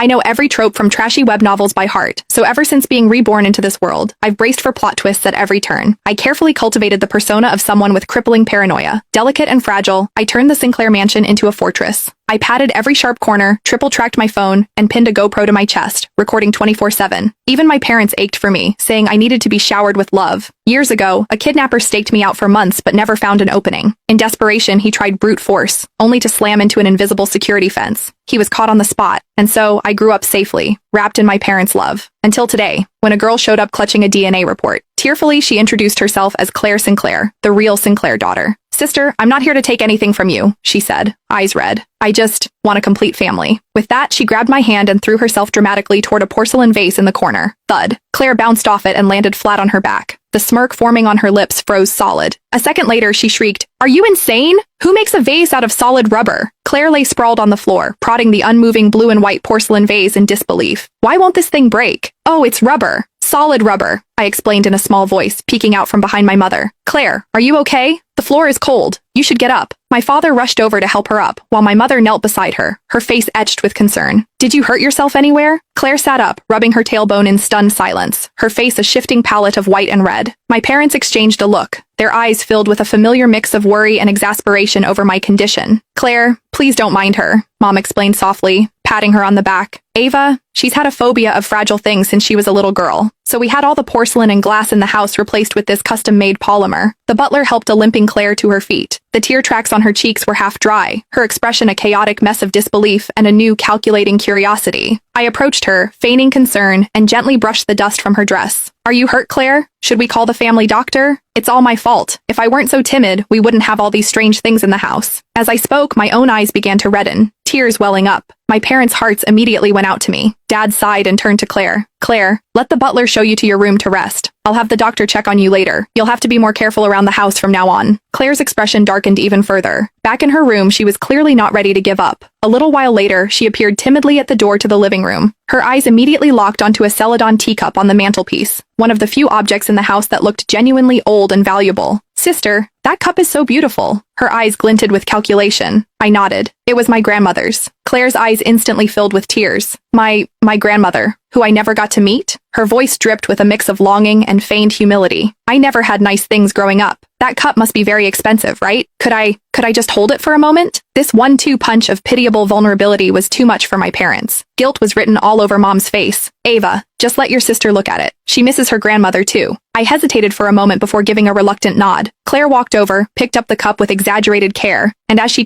I know every trope from trashy web novels by heart, so ever since being reborn into this world, I've braced for plot twists at every turn. I carefully cultivated the persona of someone with crippling paranoia. Delicate and fragile, I turned the Sinclair mansion into a fortress. I patted every sharp corner, triple-tracked my phone, and pinned a GoPro to my chest, recording 24/7. Even my parents ached for me, saying I needed to be showered with love. Years ago, a kidnapper staked me out for months but never found an opening. In desperation, he tried brute force, only to slam into an invisible security fence. He was caught on the spot, and so I grew up safely, wrapped in my parents' love. Until today, when a girl showed up clutching a DNA report. Tearfully, she introduced herself as Claire Sinclair, the real Sinclair daughter. "Sister, I'm not here to take anything from you," she said, eyes red. "I just want a complete family." With that, she grabbed my hand and threw herself dramatically toward a porcelain vase in the corner. Thud. Claire bounced off it and landed flat on her back. The smirk forming on her lips froze solid. A second later, she shrieked, "Are you insane? Who makes a vase out of solid rubber?" Claire lay sprawled on the floor, prodding the unmoving blue and white porcelain vase in disbelief. "Why won't this thing break?" "Oh, it's rubber. Solid rubber," I explained in a small voice, peeking out from behind my mother. "Claire, are you okay? The floor is cold. You should get up." My father rushed over to help her up, while my mother knelt beside her, her face etched with concern. "Did you hurt yourself anywhere?" Claire sat up, rubbing her tailbone in stunned silence, her face a shifting palette of white and red. My parents exchanged a look, their eyes filled with a familiar mix of worry and exasperation over my condition. "Claire, please don't mind her," Mom explained softly, patting her on the back. "Ava, she's had a phobia of fragile things since she was a little girl. So we had all the porcelain and glass in the house replaced with this custom-made polymer." The butler helped a limping Claire to her feet. The tear tracks on her cheeks were half dry, her expression a chaotic mess of disbelief and a new calculating curiosity. I approached her, feigning concern, and gently brushed the dust from her dress. "Are you hurt, Claire? Should we call the family doctor?" "It's all my fault. If I weren't so timid, we wouldn't have all these strange things in the house." As I spoke, my own eyes began to redden, tears welling up. My parents' hearts immediately went out to me. Dad sighed and turned to Claire. "Claire, let the butler show you to your room to rest. I'll have the doctor check on you later. You'll have to be more careful around the house from now on." Claire's expression darkened even further. Back in her room, she was clearly not ready to give up. A little while later, she appeared timidly at the door to the living room. Her eyes immediately locked onto a Celadon teacup on the mantelpiece, one of the few objects in the house that looked genuinely old and valuable. "Sister, that cup is so beautiful." Her eyes glinted with calculation. I nodded. It was my grandmother's. Claire's eyes instantly filled with tears. My grandmother, who I never got to meet?" Her voice dripped with a mix of longing and feigned humility. "I never had nice things growing up. That cup must be very expensive, right? Could I just hold it for a moment?" This 1-2 punch of pitiable vulnerability was too much for my parents. Guilt was written all over Mom's face. "Ava, just let your sister look at it. She misses her grandmother too." I hesitated for a moment before giving a reluctant nod. Claire walked over, picked up the cup with exaggerated care, and as she